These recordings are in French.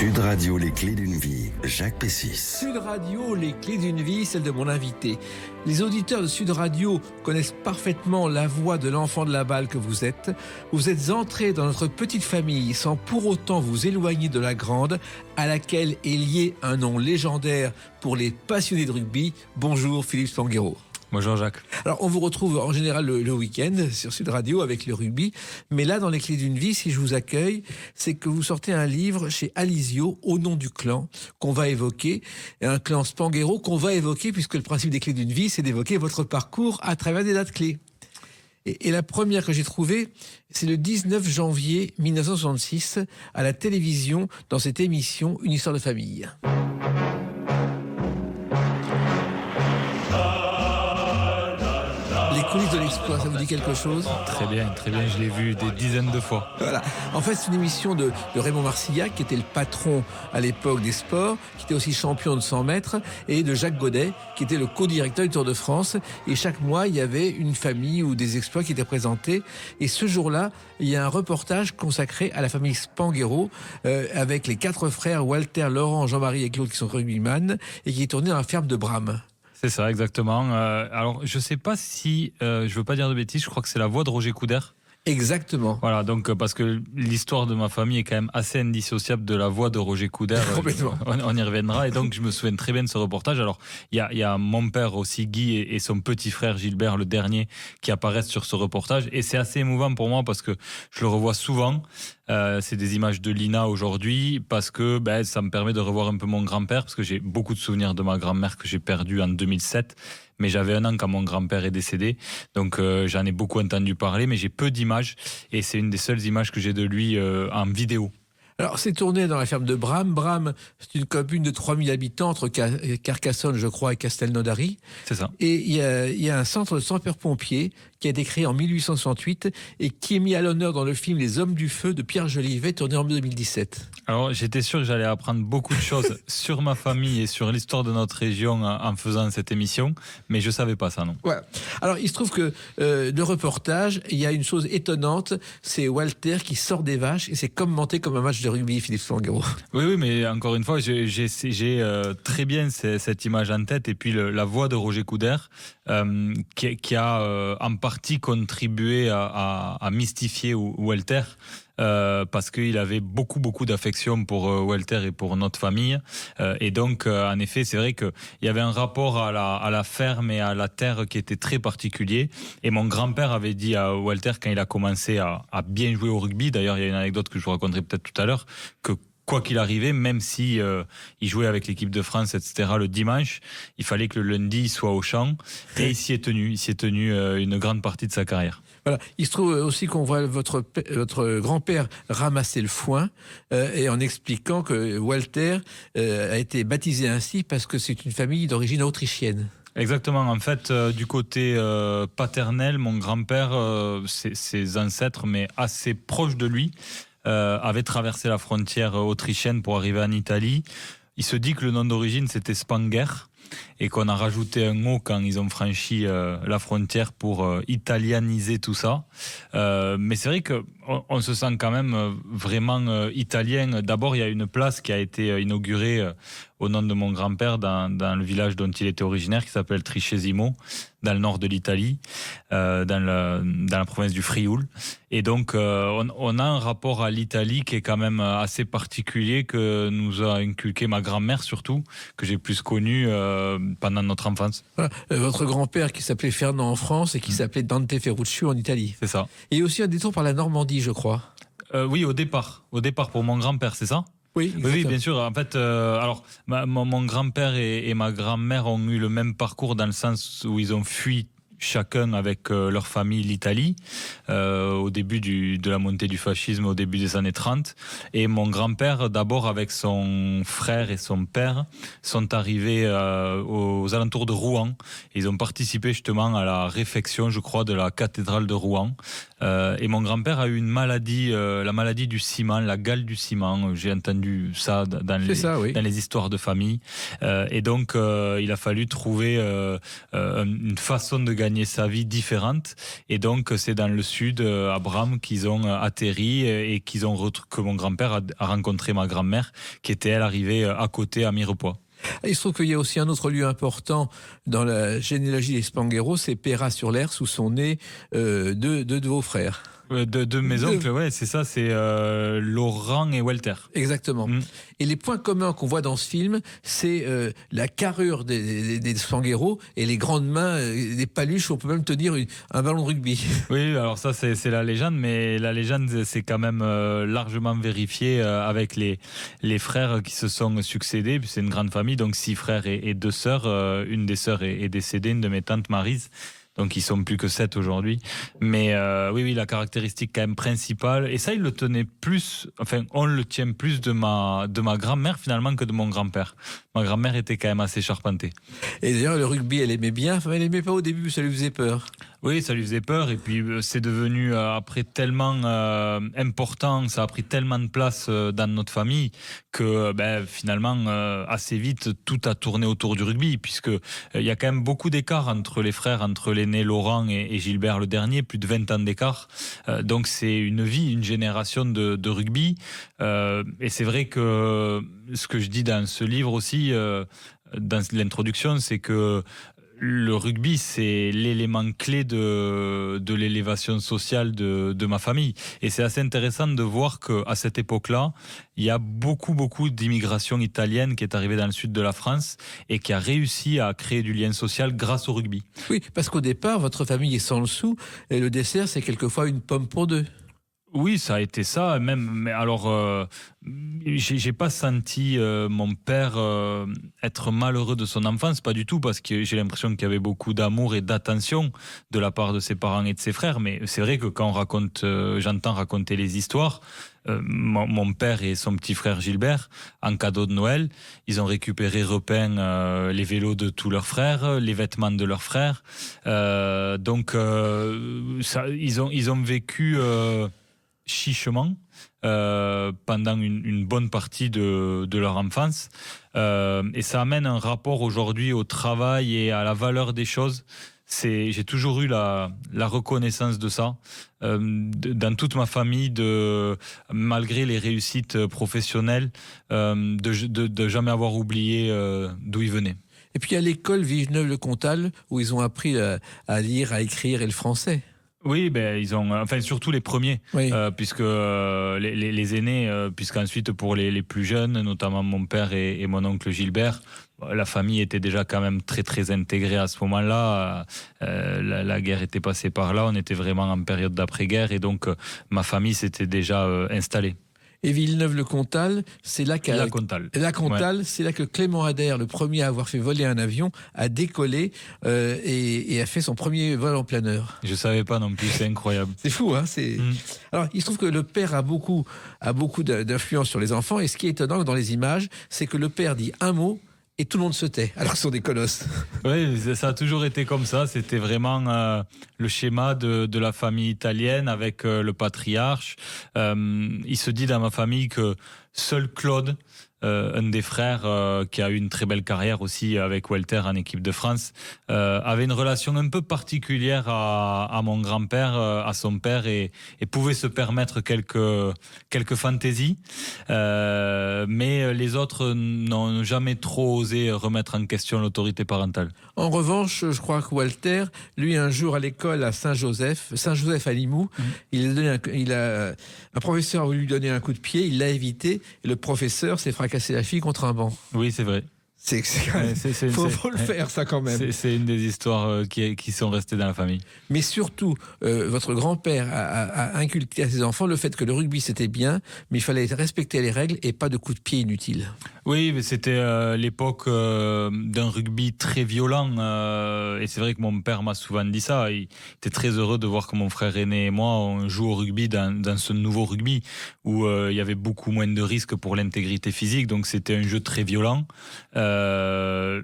Sud Radio, les clés d'une vie, Jacques Pessis. Sud Radio, les clés d'une vie, celle de mon invité. Les auditeurs de Sud Radio connaissent parfaitement la voix de l'enfant de la balle que vous êtes. Vous êtes entré dans notre petite famille sans pour autant vous éloigner de la grande, à laquelle est lié un nom légendaire pour les passionnés de rugby. Bonjour Philippe Spanghero. Bonjour Jacques. Alors on vous retrouve en général le week-end sur Sud Radio avec le rugby, mais là dans les clés d'une vie, si je vous accueille, c'est que vous sortez un livre chez Alizio au nom du clan qu'on va évoquer, un clan Spanghero qu'on va évoquer puisque le principe des clés d'une vie, c'est d'évoquer votre parcours à travers des dates clés. Et la première que j'ai trouvée, c'est le 19 janvier 1966 à la télévision dans cette émission Une histoire de famille. Les coulisses de l'exploit, ça vous dit quelque chose ? Très bien, je l'ai vu des dizaines de fois. Voilà. En fait, c'est une émission de Raymond Marcillac, qui était le patron à l'époque des sports, qui était aussi champion de 100 mètres, et de Jacques Godet, qui était le co-directeur du Tour de France. Et chaque mois, il y avait une famille ou des exploits qui étaient présentés. Et ce jour-là, il y a un reportage consacré à la famille Spanghero, avec les 4 frères, Walter, Laurent, Jean-Marie et Claude, qui sont rugbyman, et qui est tourné dans la ferme de Bram. C'est ça, exactement. Alors, je sais pas si, je veux pas dire de bêtises, je crois que c'est la voix de Roger Coudert. Exactement. Voilà, donc parce que l'histoire de ma famille est quand même assez indissociable de la voix de Roger Coudert. Complètement. On y reviendra. Et donc, je me souviens très bien de ce reportage. Alors, il y a mon père aussi, Guy, et son petit frère Gilbert, le dernier, qui apparaissent sur ce reportage. Et c'est assez émouvant pour moi parce que je le revois souvent. C'est des images de Lina aujourd'hui parce que ça me permet de revoir un peu mon grand-père parce que j'ai beaucoup de souvenirs de ma grand-mère que j'ai perdue en 2007. Mais j'avais 1 an quand mon grand-père est décédé, donc j'en ai beaucoup entendu parler, mais j'ai peu d'images, et c'est une des seules images que j'ai de lui en vidéo. Alors, c'est tourné dans la ferme de Bram. Bram, c'est une commune de 3000 habitants entre Carcassonne, je crois, et Castelnaudary. C'est ça. Et il y a un centre de sapeurs-pompiers qui a été créé en 1868 et qui est mis à l'honneur dans le film Les Hommes du Feu de Pierre Jolivet, tourné en 2017. Alors, j'étais sûr que j'allais apprendre beaucoup de choses sur ma famille et sur l'histoire de notre région en faisant cette émission, mais je savais pas ça, non. Voilà. Alors, il se trouve que le reportage, il y a une chose étonnante, c'est Walter qui sort des vaches et c'est commenté comme un match de rugby, Philippe Spanghero. Oui, mais encore une fois, j'ai très bien cette image en tête, et puis la voix de Roger Coudert, qui a en partie contribué à mystifier Walter, parce qu'il avait beaucoup d'affection pour Walter et pour notre famille, et donc en effet c'est vrai qu'il y avait un rapport à la ferme et à la terre qui était très particulier, et mon grand-père avait dit à Walter quand il a commencé à bien jouer au rugby, d'ailleurs il y a une anecdote que je vous raconterai peut-être tout à l'heure, que quoi qu'il arrivait, même si il jouait avec l'équipe de France, etc., le dimanche, il fallait que le lundi il soit au champ, et il s'y est tenu une grande partie de sa carrière. Voilà. Il se trouve aussi qu'on voit votre grand-père ramasser le foin, et en expliquant que Walter a été baptisé ainsi parce que c'est une famille d'origine autrichienne. Exactement. En fait, du côté paternel, mon grand-père, ses ancêtres, mais assez proches de lui, avait traversé la frontière autrichienne pour arriver en Italie. Il se dit que le nom d'origine c'était Spanger, et qu'on a rajouté un mot quand ils ont franchi la frontière pour italianiser tout ça. Mais c'est vrai qu'on se sent quand même vraiment italien. D'abord, il y a une place qui a été inaugurée au nom de mon grand-père dans le village dont il était originaire, qui s'appelle Tricesimo, dans le nord de l'Italie, dans la province du Frioul. Et donc, on a un rapport à l'Italie qui est quand même assez particulier, que nous a inculqué ma grand-mère surtout, que j'ai plus connu pendant notre enfance. Voilà. Votre grand-père qui s'appelait Fernand en France et qui s'appelait Dante Ferruccio en Italie. C'est ça. Et aussi un détour par la Normandie, je crois. Oui, au départ pour mon grand-père, c'est ça ? Oui, bien sûr. En fait, alors mon grand-père et ma grand-mère ont eu le même parcours dans le sens où ils ont fui chacun avec leur famille l'Italie au début de la montée du fascisme au début des années 30, et mon grand-père d'abord avec son frère et son père sont arrivés aux alentours de Rouen. Ils ont participé justement à la réfection, je crois, de la cathédrale de Rouen, et mon grand-père a eu une maladie, la maladie du ciment, la gale du ciment. J'ai entendu ça dans les histoires de famille, et donc il a fallu trouver une façon de gagner gagné sa vie différente. Et donc, c'est dans le sud, à Bram, qu'ils ont atterri et que mon grand-père a rencontré ma grand-mère, qui était, elle, arrivée à côté, à Mirepoix. Il se trouve qu'il y a aussi un autre lieu important dans la généalogie des Spanghero, c'est Peyrat-sur-l'Hers, où sont nés deux de vos frères. De mes oncles, ouais, c'est ça, c'est Laurent et Walter. Exactement. Et les points communs qu'on voit dans ce film, c'est la carrure des Spanghero et les grandes mains, des paluches, on peut même tenir un ballon de rugby. Oui, alors ça, c'est la légende, mais la légende, c'est quand même largement vérifié avec les frères qui se sont succédés. C'est une grande famille, donc 6 frères et 2 sœurs. Une des sœurs est décédée, une de mes tantes, Maryse. Donc ils sont plus que 7 aujourd'hui. Mais oui, la caractéristique quand même principale, et ça il le tenait plus, enfin on le tient plus de ma grand-mère finalement que de mon grand-père. Ma grand-mère était quand même assez charpentée. Et d'ailleurs le rugby elle aimait bien, enfin elle aimait pas au début, ça lui faisait peur. Oui, ça lui faisait peur, et puis c'est devenu après tellement important, ça a pris tellement de place dans notre famille que finalement assez vite tout a tourné autour du rugby, puisque il y a quand même beaucoup d'écart entre les frères, entre l'aîné Laurent et Gilbert le dernier, plus de 20 ans d'écart. Donc c'est une vie, une génération de rugby, et c'est vrai que ce que je dis dans ce livre aussi, dans l'introduction, c'est que le rugby, c'est l'élément clé de l'élévation sociale de ma famille. Et c'est assez intéressant de voir qu'à cette époque-là, il y a beaucoup d'immigration italienne qui est arrivée dans le sud de la France et qui a réussi à créer du lien social grâce au rugby. Oui, parce qu'au départ, votre famille est sans le sou, et le dessert, c'est quelquefois une pomme pour deux. Oui, ça a été ça. Même, mais alors, j'ai pas senti mon père être malheureux de son enfance, pas du tout, parce que j'ai l'impression qu'il y avait beaucoup d'amour et d'attention de la part de ses parents et de ses frères. Mais c'est vrai que quand on raconte, j'entends raconter les histoires. Mon père et son petit frère Gilbert, en cadeau de Noël, ils ont récupéré, repeint les vélos de tous leurs frères, les vêtements de leurs frères. Donc, ils ont vécu chichement pendant une bonne partie de leur enfance, et ça amène un rapport aujourd'hui au travail et à la valeur des choses. J'ai toujours eu la reconnaissance de ça dans toute ma famille, malgré les réussites professionnelles, de jamais avoir oublié d'où ils venaient. Et puis à l'école Villeneuve-le-Comtal, où ils ont appris à lire, à écrire et le français. Oui, ils ont, enfin surtout les premiers, oui. Puisque les aînés, puisqu'ensuite pour les plus jeunes, notamment mon père et mon oncle Gilbert, la famille était déjà quand même très intégrée à ce moment-là. La guerre était passée par là, on était vraiment en période d'après-guerre, et donc ma famille s'était déjà installée. Et Villeneuve-le-Comtal, c'est là La Comtal. Ouais. C'est là que Clément Ader, le premier à avoir fait voler un avion, a décollé et a fait son premier vol en planeur. Je savais pas non plus, c'est incroyable. C'est fou, hein. Alors, il se trouve que le père a beaucoup d'influence sur les enfants, et ce qui est étonnant dans les images, c'est que le père dit un mot et tout le monde se tait, alors que ce sont des colosses. Oui, ça a toujours été comme ça. C'était vraiment le schéma de la famille italienne avec le patriarche. Il se dit dans ma famille que seul Claude, un des frères qui a eu une très belle carrière aussi avec Walter en équipe de France, avait une relation un peu particulière à mon grand-père, à son père, et pouvait se permettre quelques fantaisies. Mais les autres n'ont jamais trop osé remettre en question l'autorité parentale. En revanche, je crois que Walter, lui, un jour à l'école à Saint-Joseph à Limoux, un professeur a voulu lui donner un coup de pied, il l'a évité, et le professeur s'est fracassé la fille contre un banc. Oui, c'est vrai. Faut le faire, ça, quand même. C'est une des histoires qui sont restées dans la famille. Mais surtout, votre grand-père a inculqué à ses enfants le fait que le rugby, c'était bien, mais il fallait respecter les règles et pas de coups de pied inutiles. Oui, mais c'était l'époque d'un rugby très violent. Et c'est vrai que mon père m'a souvent dit ça. Il était très heureux de voir que mon frère aîné et moi, on joue au rugby dans ce nouveau rugby où il y avait beaucoup moins de risques pour l'intégrité physique. Donc c'était un jeu très violent.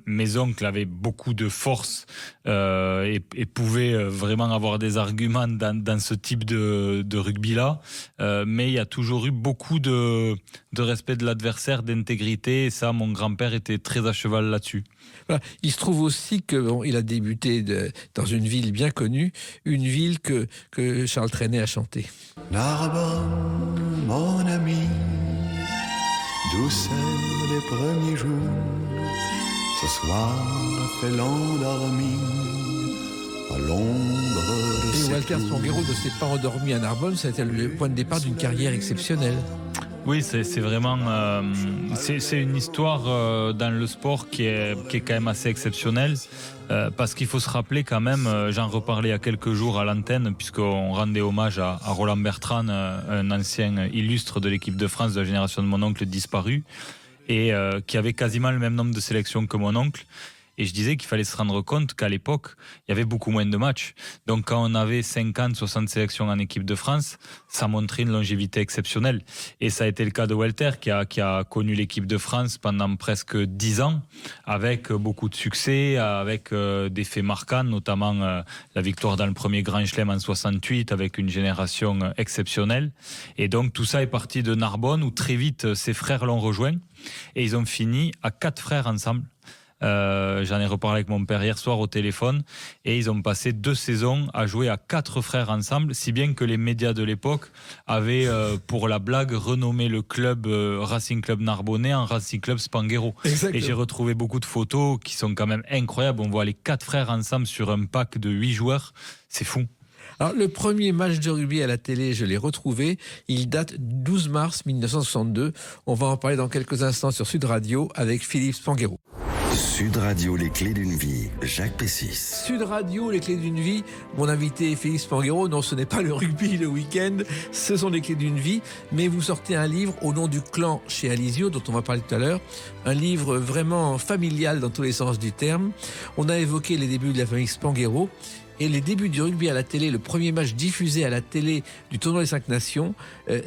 Mes oncles avaient beaucoup de force et pouvaient vraiment avoir des arguments dans ce type de rugby-là. Mais il y a toujours eu beaucoup de respect de l'adversaire, d'intégrité. Et ça, mon grand-père était très à cheval là-dessus. Voilà. Il se trouve aussi qu'il a débuté dans une ville bien connue, une ville que Charles Trenet a chantée. Narbonne, mon ami, d'où c'est les premiers jours, ce soir fait l'endormi à l'ombre de Et ses Walter tours. Spanghero ne s'est pas endormi à Narbonne, c'était le point de départ d'une carrière exceptionnelle. Oui, c'est vraiment c'est une histoire dans le sport qui est quand même assez exceptionnelle parce qu'il faut se rappeler quand même, j'en reparlais il y a quelques jours à l'antenne puisqu'on rendait hommage à Roland Bertrand, un ancien illustre de l'équipe de France de la génération de mon oncle disparu et qui avait quasiment le même nombre de sélections que mon oncle. Et je disais qu'il fallait se rendre compte qu'à l'époque, il y avait beaucoup moins de matchs. Donc quand on avait 50, 60 sélections en équipe de France, ça montrait une longévité exceptionnelle. Et ça a été le cas de Walter, qui a connu l'équipe de France pendant presque 10 ans, avec beaucoup de succès, avec des faits marquants, notamment la victoire dans le premier Grand Chelem en 68, avec une génération exceptionnelle. Et donc tout ça est parti de Narbonne, où très vite ses frères l'ont rejoint. Et ils ont fini à 4 frères ensemble. J'en ai reparlé avec mon père hier soir au téléphone et ils ont passé 2 saisons à jouer à 4 frères ensemble, si bien que les médias de l'époque avaient pour la blague renommé le club Racing Club Narbonnais en Racing Club Spanghero. Exactement. Et j'ai retrouvé beaucoup de photos qui sont quand même incroyables. On voit les 4 frères ensemble sur un pack de 8 joueurs, c'est fou. Alors, le premier match de rugby à la télé, je l'ai retrouvé. Il date du 12 mars 1962. On va en parler dans quelques instants sur Sud Radio avec Philippe Spanghero. Sud Radio, les clés d'une vie. Jacques Pessis. Sud Radio, les clés d'une vie. Mon invité est Philippe Spanghero. Non, ce n'est pas le rugby le week-end, ce sont les clés d'une vie. Mais vous sortez un livre au nom du clan chez Alizio, dont on va parler tout à l'heure. Un livre vraiment familial dans tous les sens du terme. On a évoqué les débuts de la famille Spanghero. Et les débuts du rugby à la télé, le premier match diffusé à la télé du tournoi des 5 Nations,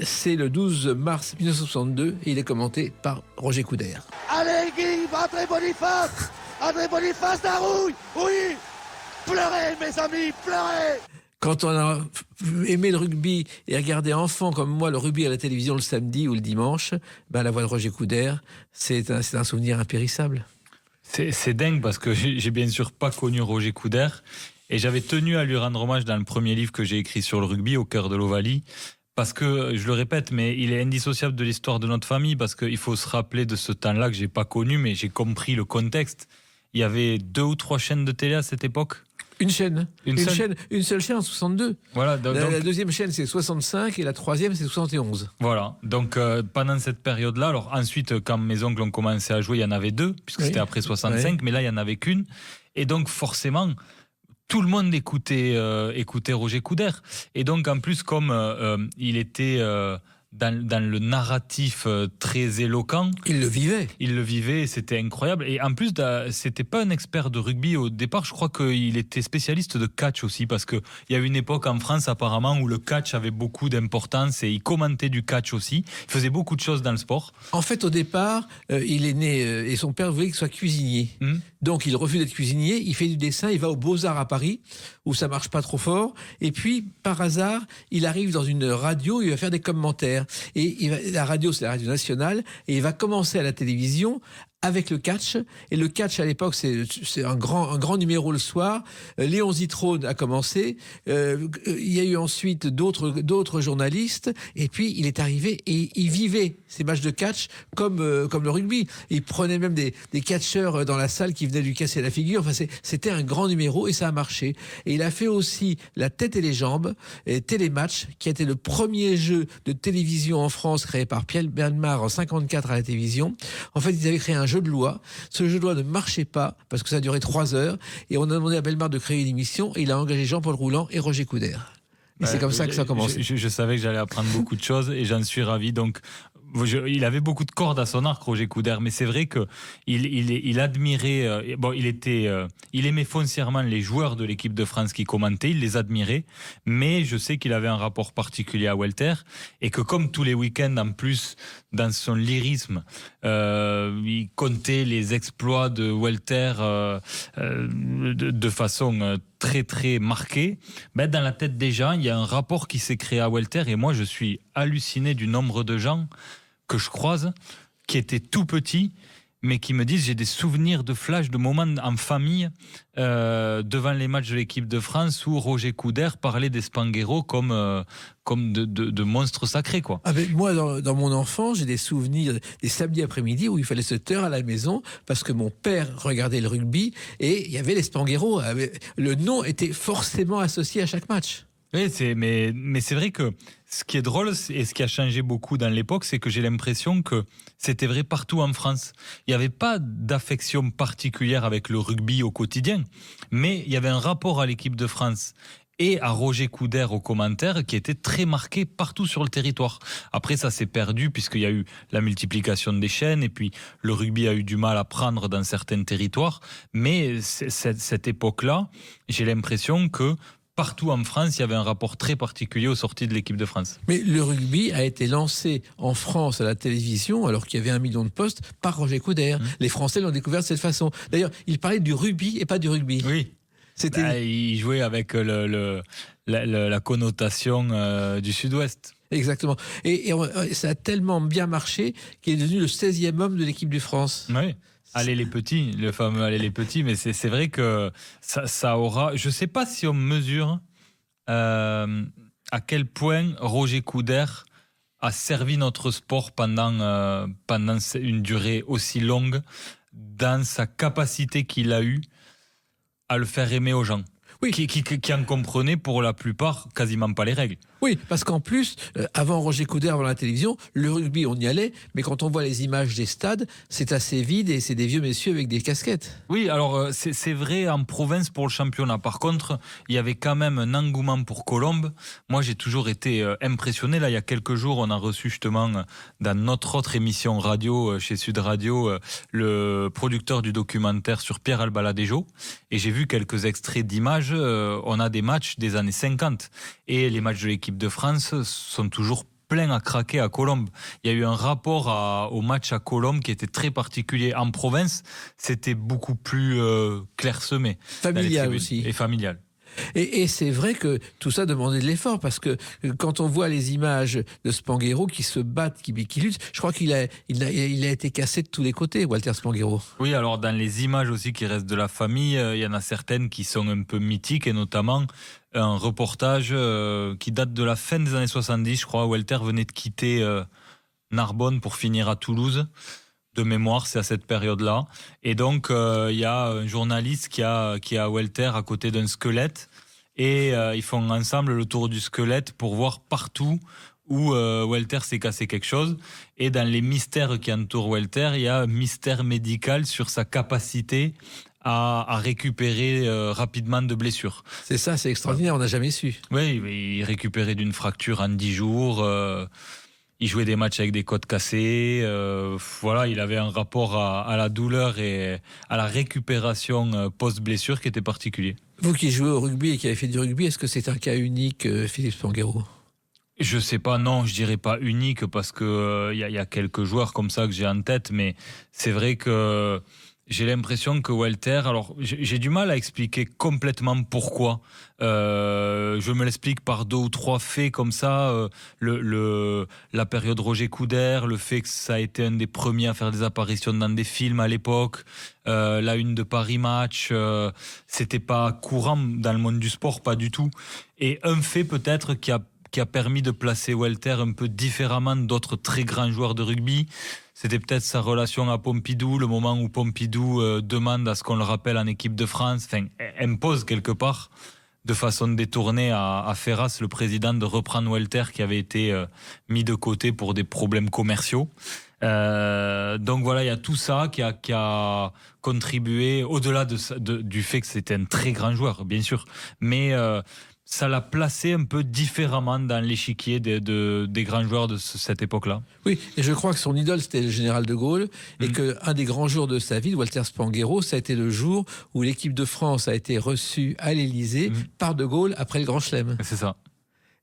c'est le 12 mars 1962 et il est commenté par Roger Coudert. Allez Guy, André Boniface Darouille, oui, pleurez mes amis, pleurez. Quand on a aimé le rugby et regardé enfant comme moi le rugby à la télévision le samedi ou le dimanche, la voix de Roger Coudert, c'est un souvenir impérissable. C'est dingue parce que j'ai bien sûr pas connu Roger Coudert. Et j'avais tenu à lui rendre hommage dans le premier livre que j'ai écrit sur le rugby, Au cœur de l'Ovalie, parce que, je le répète, mais il est indissociable de l'histoire de notre famille, parce qu'il faut se rappeler de ce temps-là que j'ai pas connu, mais j'ai compris le contexte. Il y avait 2 ou 3 chaînes de télé à cette époque. Une chaîne. Une seule chaîne en 62. Voilà, la deuxième chaîne, c'est 65 et la troisième, c'est 71. Voilà. Donc, pendant cette période-là, alors ensuite, quand mes oncles ont commencé à jouer, il y en avait 2, puisque c'était après 65, mais là, il y en avait qu'une. Et donc, forcément, tout le monde écoutait Roger Coudert. Et donc, en plus, comme il était dans le narratif très éloquent. Il le vivait. Il le vivait, c'était incroyable. Et en plus, c'était pas un expert de rugby au départ. Je crois qu'il était spécialiste de catch aussi, parce qu'il y a eu une époque en France, apparemment, où le catch avait beaucoup d'importance et il commentait du catch aussi. Il faisait beaucoup de choses dans le sport. En fait, au départ, il est né et son père voulait qu'il soit cuisinier. Donc, il refuse d'être cuisinier. Il fait du dessin. Il va aux Beaux-Arts à Paris, où ça marche pas trop fort. Et puis, par hasard, il arrive dans une radio. Il va faire des commentaires. Et la radio, c'est la radio nationale, et il va commencer à la télévision avec le catch. Et le catch, à l'époque, c'est un grand numéro le soir. Léon Zitrone a commencé. Il y a eu ensuite d'autres journalistes. Et puis, il est arrivé et il vivait ces matchs de catch comme le rugby. Il prenait même des catcheurs dans la salle qui venaient lui casser la figure. Enfin, c'était un grand numéro et ça a marché. Et il a fait aussi La tête et les jambes, et Télématch, qui a été le premier jeu de télévision en France créé par Pierre Bellemare en 54 à la télévision. En fait, ils avaient créé un jeu de loi. Ce jeu de loi ne marchait pas parce que ça a duré 3 heures et on a demandé à Bellemare de créer une émission et il a engagé Jean-Paul Rouland et Roger Coudert. Et c'est comme ça que ça a commencé. Je savais que j'allais apprendre beaucoup de choses et j'en suis ravi. Donc, il avait beaucoup de cordes à son arc, Roger Coudert, mais c'est vrai que il admirait. Il aimait foncièrement les joueurs de l'équipe de France qui commentaient, il les admirait, mais je sais qu'il avait un rapport particulier à Walter et que comme tous les week-ends, en plus, dans son lyrisme, il comptait les exploits de Walter de façon très très marquée. Ben, dans la tête des gens, il y a un rapport qui s'est créé à Walter et moi je suis halluciné du nombre de gens que je croise, qui étaient tout petits, mais qui me disent j'ai des souvenirs de flash, de moments en famille devant les matchs de l'équipe de France où Roger Coudert parlait des Spanghero comme de monstres sacrés, quoi. Ah ben, moi, dans mon enfance, j'ai des souvenirs des samedis après-midi où il fallait se taire à la maison parce que mon père regardait le rugby et il y avait les Spanghero. Le nom était forcément associé à chaque match. Oui, mais c'est vrai que ce qui est drôle et ce qui a changé beaucoup dans l'époque, c'est que j'ai l'impression que c'était vrai partout en France. Il n'y avait pas d'affection particulière avec le rugby au quotidien, mais il y avait un rapport à l'équipe de France et à Roger Coudert aux commentaires qui était très marqué partout sur le territoire. Après, ça s'est perdu puisqu'il y a eu la multiplication des chaînes et puis le rugby a eu du mal à prendre dans certains territoires. Mais cette époque-là, j'ai l'impression que partout en France, il y avait un rapport très particulier aux sorties de l'équipe de France. Mais le rugby a été lancé en France à la télévision, alors qu'il y avait 1 million de postes, par Roger Coudert. Les Français l'ont découvert de cette façon. D'ailleurs, il parlait du rugby et pas du rugby. Oui. Il jouait avec la connotation du Sud-Ouest. Exactement. Et ça a tellement bien marché qu'il est devenu le 16e homme de l'équipe de France. Oui. Allez les petits, le fameux Allez les petits, mais c'est vrai que ça aura... Je ne sais pas si on mesure à quel point Roger Coudert a servi notre sport pendant une durée aussi longue, dans sa capacité qu'il a eue à le faire aimer aux gens. Oui. Qui en comprenaient pour la plupart quasiment pas les règles. Oui, parce qu'en plus, avant Roger Coudert, avant la télévision, le rugby, on y allait, mais quand on voit les images des stades, c'est assez vide et c'est des vieux messieurs avec des casquettes. Oui, alors c'est vrai en province pour le championnat. Par contre, il y avait quand même un engouement pour Colombe. Moi, j'ai toujours été impressionné. Là, il y a quelques jours, on a reçu justement dans notre autre émission radio chez Sud Radio le producteur du documentaire sur Pierre Albaladejo. Et j'ai vu quelques extraits d'images. On a des matchs des années 50 et les matchs de l'équipe de France sont toujours pleins à craquer à Colombe. Il y a eu un rapport au match à Colombe qui était très particulier. En province, c'était beaucoup plus clairsemé. Familial aussi. Et familial. Et c'est vrai que tout ça demandait de l'effort, parce que quand on voit les images de Spanghero qui se battent, qui luttent, je crois qu'il a été cassé de tous les côtés, Walter Spanghero. Oui, alors dans les images aussi qui restent de la famille, il y en a certaines qui sont un peu mythiques, et notamment un reportage qui date de la fin des années 70, je crois. Walter venait de quitter Narbonne pour finir à Toulouse. De mémoire, c'est à cette période-là. Et donc, il y a un journaliste qui a Walter à côté d'un squelette. Et ils font ensemble le tour du squelette pour voir partout où Walter s'est cassé quelque chose. Et dans les mystères qui entourent Walter, il y a un mystère médical sur sa capacité à récupérer rapidement de blessures. C'est ça, c'est extraordinaire, on n'a jamais su. Oui, il récupérait d'une fracture en 10 jours... Il jouait des matchs avec des côtes cassées. Voilà, il avait un rapport à la douleur et à la récupération post-blessure qui était particulier. Vous qui jouez au rugby et qui avez fait du rugby, est-ce que c'est un cas unique, Philippe Spanghero ? Je sais pas, non, je dirais pas unique parce que y a quelques joueurs comme ça que j'ai en tête, mais c'est vrai que j'ai l'impression que Walter, alors j'ai du mal à expliquer complètement pourquoi. Je me l'explique par 2 ou 3 faits comme ça. La période Roger Coudert, le fait que ça a été un des premiers à faire des apparitions dans des films à l'époque, la une de Paris Match, c'était pas courant dans le monde du sport, pas du tout. Et un fait peut-être qui a permis de placer Walter un peu différemment d'autres très grands joueurs de rugby, c'était peut-être sa relation à Pompidou, le moment où Pompidou demande à ce qu'on le rappelle en équipe de France, enfin impose quelque part de façon détournée à Ferras, le président, de reprendre Walter qui avait été mis de côté pour des problèmes commerciaux. Donc voilà, il y a tout ça qui a contribué, au-delà du fait que c'était un très grand joueur, bien sûr, mais ça l'a placé un peu différemment dans l'échiquier des grands joueurs de cette époque-là. Oui, et je crois que son idole, c'était le général de Gaulle, et qu'un des grands jours de sa vie, Walter Spanghero, ça a été le jour où l'équipe de France a été reçue à l'Élysée par de Gaulle après le Grand Chelem. C'est ça.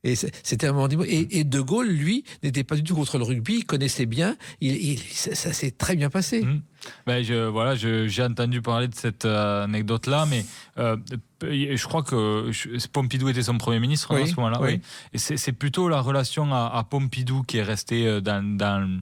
Et c'était un moment et de Gaulle, lui, n'était pas du tout contre le rugby, il connaissait bien, ça s'est très bien passé. Ben j'ai entendu parler de cette anecdote-là, mais je crois que Pompidou était son Premier ministre à ce moment-là. Oui. Et c'est plutôt la relation à Pompidou qui est restée dans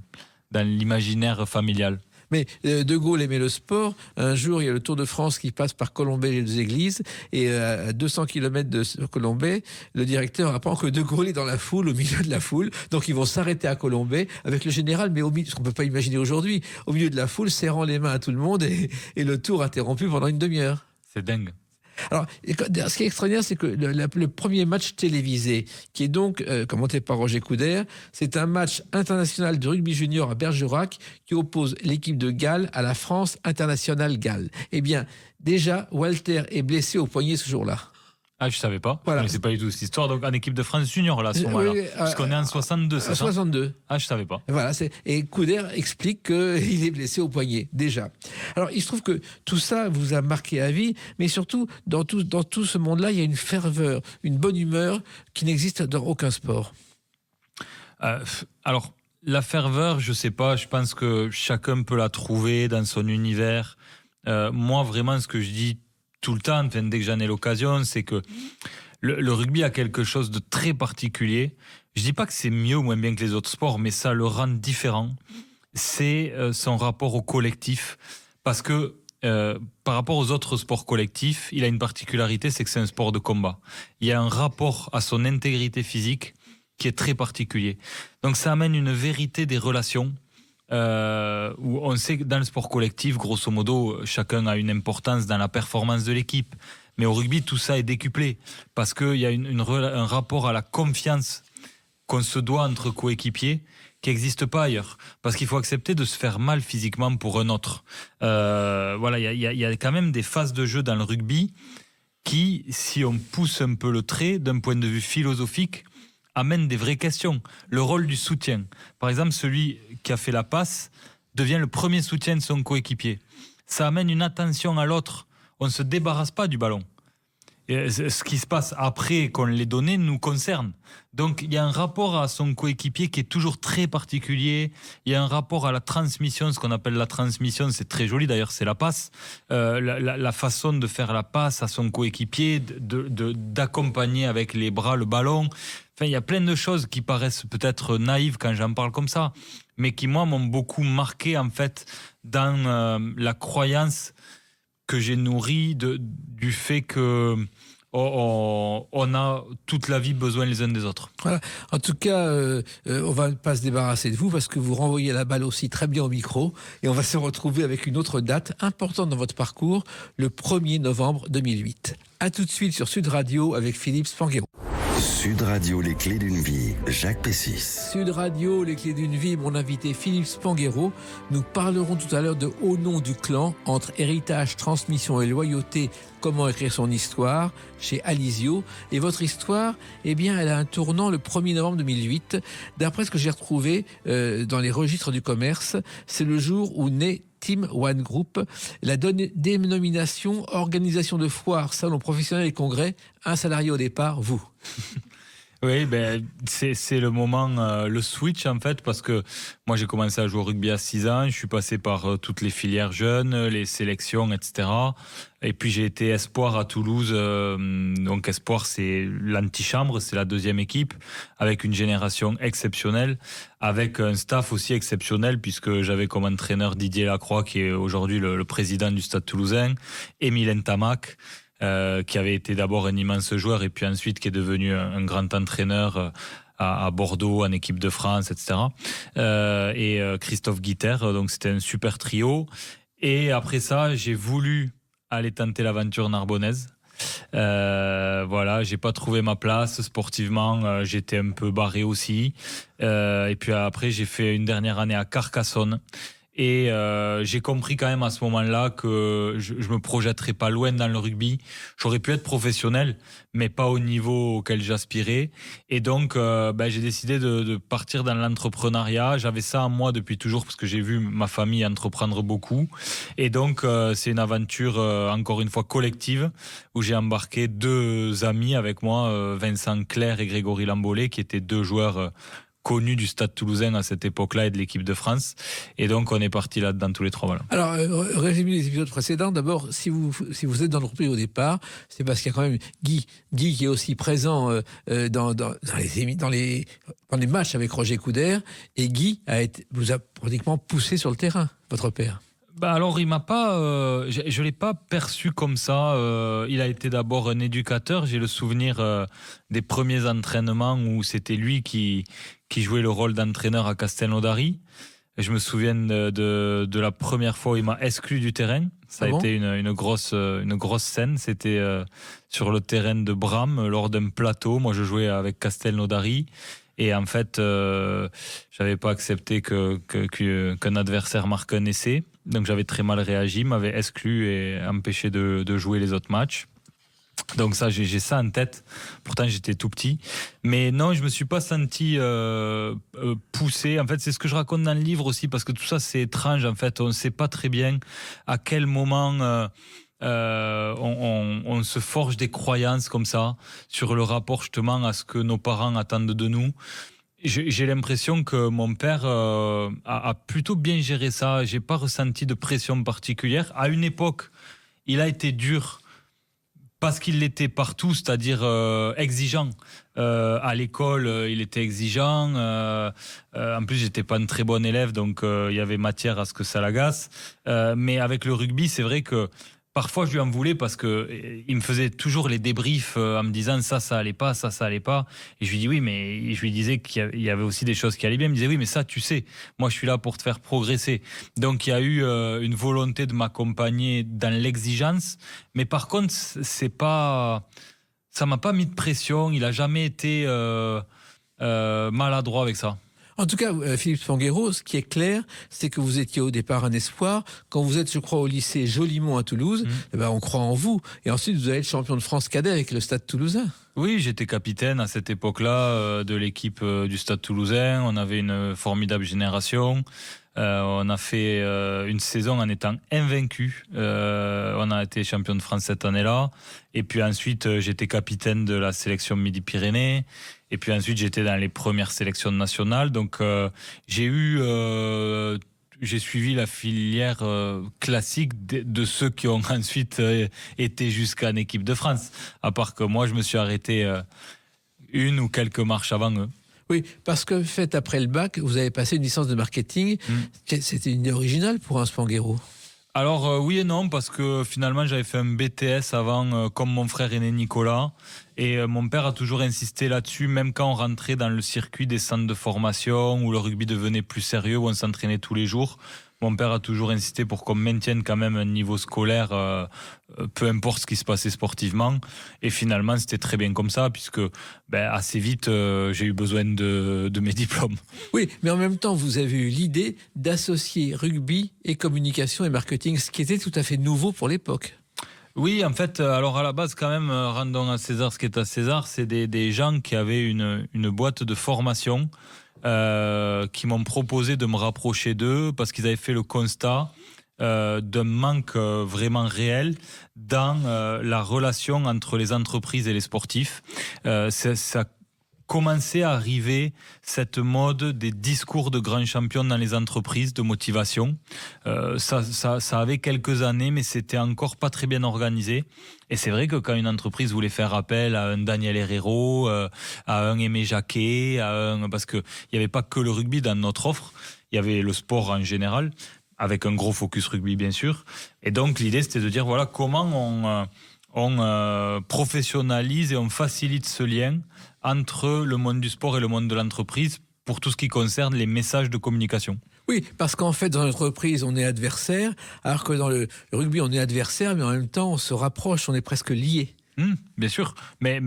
l'imaginaire familial. Mais de Gaulle aimait le sport. Un jour, il y a le Tour de France qui passe par Colombey et les Églises. Et à 200 km de Colombey, le directeur apprend que de Gaulle est dans la foule, au milieu de la foule. Donc, ils vont s'arrêter à Colombey avec le général, mais au milieu, ce qu'on ne peut pas imaginer aujourd'hui, au milieu de la foule, serrant les mains à tout le monde et le tour interrompu pendant une demi-heure. C'est dingue. Alors, ce qui est extraordinaire, c'est que le premier match télévisé, qui est donc commenté par Roger Coudert, c'est un match international de rugby junior à Bergerac qui oppose l'équipe de Galles à la France internationale Galles. Eh bien, déjà, Walter est blessé au poignet ce jour-là. Ah, je savais pas. Voilà. Je ne sais pas du tout cette histoire. Donc, en équipe de France junior, là, à ce moment-là. Puisqu'on est en 62, c'est ça ? 62. Ah, je savais pas. Voilà, et Coudert explique qu'il est blessé au poignet, déjà. Alors, il se trouve que tout ça vous a marqué à vie, mais surtout, dans tout ce monde-là, il y a une ferveur, une bonne humeur qui n'existe dans aucun sport. Alors, la ferveur, je sais pas, je pense que chacun peut la trouver dans son univers. Moi, vraiment, ce que je dis tout le temps, dès que j'en ai l'occasion, c'est que le rugby a quelque chose de très particulier. Je dis pas que c'est mieux ou moins bien que les autres sports, mais ça le rend différent. C'est son rapport au collectif. Parce que par rapport aux autres sports collectifs, il a une particularité, c'est que c'est un sport de combat. Il y a un rapport à son intégrité physique qui est très particulier. Donc ça amène une vérité des relations. Où on sait que dans le sport collectif, grosso modo, chacun a une importance dans la performance de l'équipe. Mais au rugby, tout ça est décuplé parce qu'il y a un rapport à la confiance qu'on se doit entre coéquipiers qui n'existe pas ailleurs. Parce qu'il faut accepter de se faire mal physiquement pour un autre. Voilà, il y a quand même des phases de jeu dans le rugby qui, si on pousse un peu le trait d'un point de vue philosophique, amène des vraies questions. Le rôle du soutien. Par exemple, celui qui a fait la passe devient le premier soutien de son coéquipier. Ça amène une attention à l'autre. On ne se débarrasse pas du ballon. Et ce qui se passe après qu'on l'ait donné nous concerne. Donc, il y a un rapport à son coéquipier qui est toujours très particulier. Il y a un rapport à la transmission, ce qu'on appelle la transmission, c'est très joli d'ailleurs, c'est la passe. La façon de faire la passe à son coéquipier, d'accompagner avec les bras le ballon. Enfin, il y a plein de choses qui paraissent peut-être naïves quand j'en parle comme ça, mais qui, moi, m'ont beaucoup marqué, en fait, dans la croyance que j'ai nourrie du fait que on a toute la vie besoin les uns des autres. Voilà. En tout cas, on va pas se débarrasser de vous parce que vous renvoyez la balle aussi très bien au micro et on va se retrouver avec une autre date importante dans votre parcours, le 1er novembre 2008. À tout de suite sur Sud Radio avec Philippe Spanghero. Sud Radio, les clés d'une vie, Jacques Pessis. Sud Radio, les clés d'une vie, mon invité Philippe Spanghero. Nous parlerons tout à l'heure de Au nom du clan, entre héritage, transmission et loyauté, comment écrire son histoire, chez Alizio. Et votre histoire, eh bien, elle a un tournant le 1er novembre 2008. D'après ce que j'ai retrouvé dans les registres du commerce, c'est le jour où naît Team One Group, la dénomination organisation de foires, salons professionnels et congrès, un salarié au départ, vous. Oui, c'est le moment, le switch en fait, parce que moi j'ai commencé à jouer au rugby à 6 ans, je suis passé par toutes les filières jeunes, les sélections, etc. Et puis j'ai été espoir à Toulouse, donc espoir c'est l'antichambre, c'est la deuxième équipe, avec une génération exceptionnelle, avec un staff aussi exceptionnel, puisque j'avais comme entraîneur Didier Lacroix, qui est aujourd'hui le président du Stade Toulousain, Émile Ntamak, qui avait été d'abord un immense joueur et puis ensuite qui est devenu un grand entraîneur à Bordeaux, en équipe de France, etc. Et Christophe Guiter, donc c'était un super trio. Et après ça, j'ai voulu aller tenter l'aventure narbonnaise. Voilà, j'ai pas trouvé ma place sportivement, j'étais un peu barré aussi. Et puis après, j'ai fait une dernière année à Carcassonne. Et j'ai compris quand même à ce moment-là que je me projetterais pas loin dans le rugby. J'aurais pu être professionnel, mais pas au niveau auquel j'aspirais. Et donc, j'ai décidé de partir dans l'entrepreneuriat. J'avais ça en moi depuis toujours parce que j'ai vu ma famille entreprendre beaucoup. Et donc, c'est une aventure, encore une fois, collective où j'ai embarqué 2 amis avec moi, Vincent Clerc et Grégory Lambollet, qui étaient 2 joueurs connus du Stade Toulousain à cette époque-là et de l'équipe de France. Et donc, on est partis là-dedans tous les 3. Voilà. Alors, résumé les épisodes précédents. D'abord, si vous êtes dans l'entreprise au départ, c'est parce qu'il y a quand même Guy qui est aussi présent dans les matchs avec Roger Coudert. Et Guy vous a pratiquement poussé sur le terrain, votre père. Alors, il m'a pas, je l'ai pas perçu comme ça. Il a été d'abord un éducateur. J'ai le souvenir des premiers entraînements où c'était lui qui jouait le rôle d'entraîneur à Castelnaudary. Et je me souviens de la première fois où il m'a exclu du terrain. Ça a été une grosse scène. C'était sur le terrain de Bram lors d'un plateau. Moi, je jouais avec Castelnaudary. Et en fait, j'avais pas accepté qu'un adversaire marque un essai. Donc j'avais très mal réagi, m'avait exclu et empêché de jouer les autres matchs. Donc ça, j'ai ça en tête. Pourtant, j'étais tout petit. Mais non, je me suis pas senti poussé. En fait, c'est ce que je raconte dans le livre aussi, parce que tout ça, c'est étrange. En fait, on ne sait pas très bien à quel moment on se forge des croyances comme ça sur le rapport justement à ce que nos parents attendent de nous. J'ai l'impression que mon père a plutôt bien géré ça. J'ai pas ressenti de pression particulière. À une époque, il a été dur parce qu'il l'était partout, c'est-à-dire exigeant. À l'école, il était exigeant. En plus, j'étais pas un très bon élève, donc il y avait matière à ce que ça l'agace. Mais avec le rugby, c'est vrai que parfois, je lui en voulais parce que il me faisait toujours les débriefs en me disant ça allait pas, ça allait pas. Et je lui dis oui, mais je lui disais qu'il y avait aussi des choses qui allaient bien. Il me disait oui, mais ça, tu sais, moi, je suis là pour te faire progresser. Donc, il y a eu une volonté de m'accompagner dans l'exigence. Mais par contre, ça m'a pas mis de pression. Il a jamais été maladroit avec ça. En tout cas, Philippe Spanghero, ce qui est clair, c'est que vous étiez au départ un espoir. Quand vous êtes, je crois, au lycée Jolimont à Toulouse, on croit en vous. Et ensuite, vous allez être champion de France cadet avec le Stade Toulousain. Oui, j'étais capitaine à cette époque-là de l'équipe du Stade Toulousain. On avait une formidable génération. On a fait une saison en étant invaincu. On a été champion de France cette année-là. Et puis ensuite, j'étais capitaine de la sélection Midi-Pyrénées. Et puis ensuite, j'étais dans les premières sélections nationales. Donc, j'ai suivi la filière classique de ceux qui ont ensuite été jusqu'en équipe de France. À part que moi, je me suis arrêté une ou quelques marches avant eux. Oui, parce que fait après le bac, vous avez passé une licence de marketing. C'était une idée originale pour un Spanghero. Alors oui et non, parce que finalement j'avais fait un BTS avant, comme mon frère aîné Nicolas, et mon père a toujours insisté là-dessus, même quand on rentrait dans le circuit des centres de formation, où le rugby devenait plus sérieux, où on s'entraînait tous les jours. Mon père a toujours insisté pour qu'on maintienne quand même un niveau scolaire, peu importe ce qui se passait sportivement. Et finalement, c'était très bien comme ça, puisque assez vite, j'ai eu besoin de mes diplômes. Oui, mais en même temps, vous avez eu l'idée d'associer rugby et communication et marketing, ce qui était tout à fait nouveau pour l'époque. Oui, en fait, alors à la base, quand même, rendons à César ce qui est à César, c'est des gens qui avaient une boîte de formation qui m'ont proposé de me rapprocher d'eux parce qu'ils avaient fait le constat d'un manque vraiment réel dans la relation entre les entreprises et les sportifs. Ça commençait à arriver, cette mode des discours de grands champions dans les entreprises de motivation. Ça avait quelques années, mais c'était encore pas très bien organisé. Et c'est vrai que quand une entreprise voulait faire appel à un Daniel Herrero, à un Aimé Jacquet, parce qu'il n'y avait pas que le rugby dans notre offre, il y avait le sport en général, avec un gros focus rugby bien sûr. Et donc l'idée c'était de dire voilà comment on professionnalise et on facilite ce lien entre le monde du sport et le monde de l'entreprise pour tout ce qui concerne les messages de communication. Oui, parce qu'en fait, dans l'entreprise, on est adversaire, alors que dans le rugby, on est adversaire, mais en même temps, on se rapproche, on est presque liés. Bien sûr, mais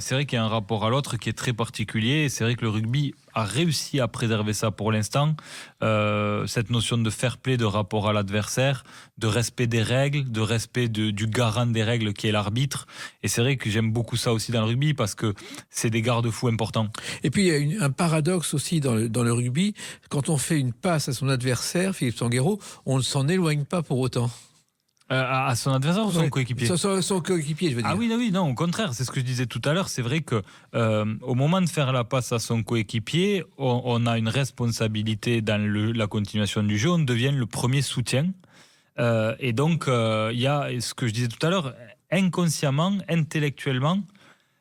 c'est vrai qu'il y a un rapport à l'autre qui est très particulier, et c'est vrai que le rugby a réussi à préserver ça pour l'instant, cette notion de fair play, de rapport à l'adversaire, de respect des règles, de respect du garant des règles qui est l'arbitre. Et c'est vrai que j'aime beaucoup ça aussi dans le rugby parce que c'est des garde-fous importants. Et puis il y a un paradoxe aussi dans le rugby. Quand on fait une passe à son adversaire, Philippe Sanguero, on ne s'en éloigne pas pour autant. À son adversaire ou son coéquipier ? Son coéquipier, je veux dire. Ah oui, non, au contraire, c'est ce que je disais tout à l'heure. C'est vrai que au moment de faire la passe à son coéquipier, on a une responsabilité dans la continuation du jeu. On devient le premier soutien. Et donc, il y a ce que je disais tout à l'heure, inconsciemment, intellectuellement,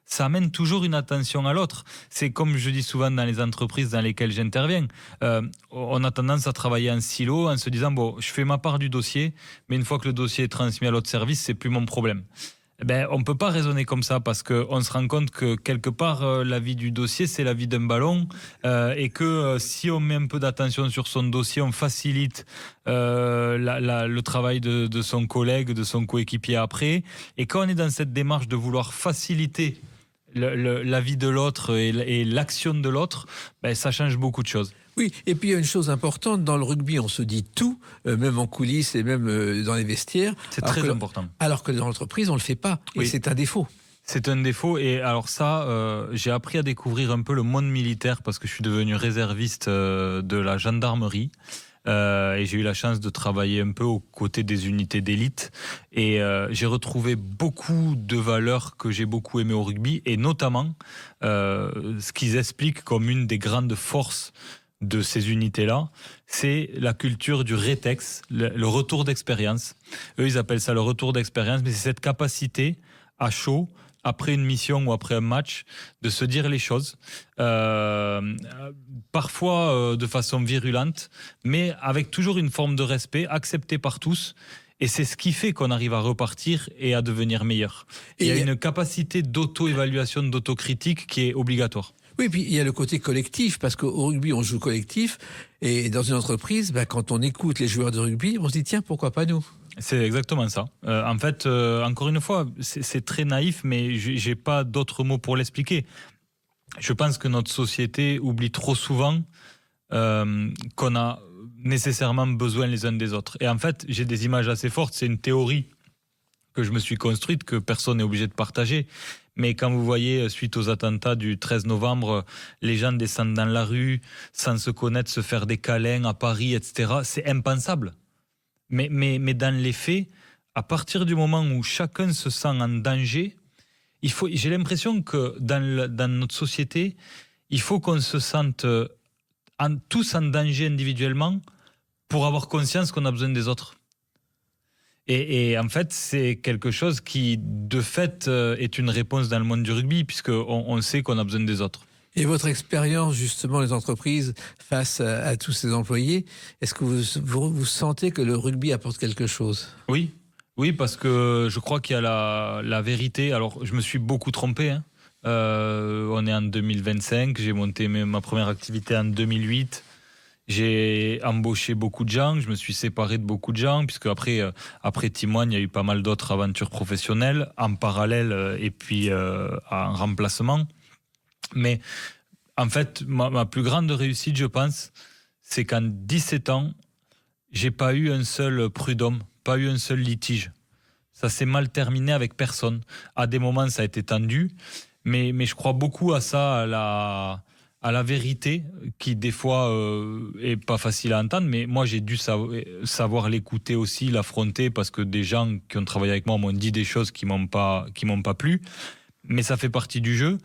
ça amène toujours une attention à l'autre. C'est comme je dis souvent dans les entreprises dans lesquelles j'interviens. On a tendance à travailler en silo en se disant bon, je fais ma part du dossier, mais une fois que le dossier est transmis à l'autre service, c'est plus mon problème. On peut pas raisonner comme ça parce qu'on se rend compte que quelque part la vie du dossier c'est la vie d'un ballon et que si on met un peu d'attention sur son dossier, on facilite le travail de son collègue, de son coéquipier après. Et quand on est dans cette démarche de vouloir faciliter la vie de l'autre et l'action de l'autre, ça change beaucoup de choses. Oui, et puis il y a une chose importante, dans le rugby, on se dit tout, même en coulisses et même dans les vestiaires. C'est très important. Alors que dans l'entreprise, on ne le fait pas, et oui. c'est un défaut. C'est un défaut, et alors ça, j'ai appris à découvrir un peu le monde militaire parce que je suis devenu réserviste de la gendarmerie. Et j'ai eu la chance de travailler un peu aux côtés des unités d'élite et j'ai retrouvé beaucoup de valeurs que j'ai beaucoup aimées au rugby et notamment ce qu'ils expliquent comme une des grandes forces de ces unités-là, c'est la culture du rétex, le retour d'expérience. Eux, ils appellent ça le retour d'expérience, mais c'est cette capacité à chaud, après une mission ou après un match, de se dire les choses, parfois de façon virulente, mais avec toujours une forme de respect, accepté par tous. Et c'est ce qui fait qu'on arrive à repartir et à devenir meilleur. Il y a une capacité d'auto-évaluation, d'autocritique qui est obligatoire. Oui, puis il y a le côté collectif, parce qu'au rugby, on joue collectif, et dans une entreprise, quand on écoute les joueurs de rugby, on se dit, tiens, pourquoi pas nous ? C'est exactement ça. En fait, encore une fois, c'est très naïf, mais j'ai pas d'autres mots pour l'expliquer. Je pense que notre société oublie trop souvent qu'on a nécessairement besoin les uns des autres. Et en fait, j'ai des images assez fortes. C'est une théorie que je me suis construite, que personne n'est obligé de partager. Mais quand vous voyez, suite aux attentats du 13 novembre, les gens descendent dans la rue, sans se connaître, se faire des câlins à Paris, etc., c'est impensable. Mais dans les faits, à partir du moment où chacun se sent en danger, j'ai l'impression que dans notre société, il faut qu'on se sente tous en danger individuellement pour avoir conscience qu'on a besoin des autres. Et en fait, c'est quelque chose qui, de fait, est une réponse dans le monde du rugby, puisqu'on sait qu'on a besoin des autres. Et votre expérience, justement, les entreprises, face à tous ces employés, est-ce que vous sentez que le rugby apporte quelque chose ? Oui, parce que je crois qu'il y a la vérité. Alors, je me suis beaucoup trompé. On est en 2025, j'ai monté ma première activité en 2008. J'ai embauché beaucoup de gens, je me suis séparé de beaucoup de gens, puisque après Timoine, il y a eu pas mal d'autres aventures professionnelles, en parallèle et puis en remplacement. Mais en fait, ma plus grande réussite, je pense, c'est qu'en 17 ans, j'ai pas eu un seul prud'homme, pas eu un seul litige. Ça s'est mal terminé avec personne. À des moments, ça a été tendu, mais je crois beaucoup à ça, à la vérité, qui des fois est pas facile à entendre, mais moi j'ai dû savoir l'écouter aussi, l'affronter, parce que des gens qui ont travaillé avec moi m'ont dit des choses qui m'ont pas plu, mais ça fait partie du jeu,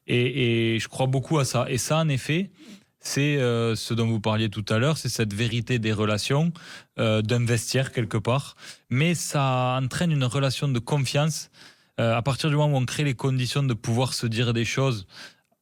et je crois beaucoup à ça. Et ça, en effet, c'est ce dont vous parliez tout à l'heure, c'est cette vérité des relations, d'un vestiaire quelque part, mais ça entraîne une relation de confiance, à partir du moment où on crée les conditions de pouvoir se dire des choses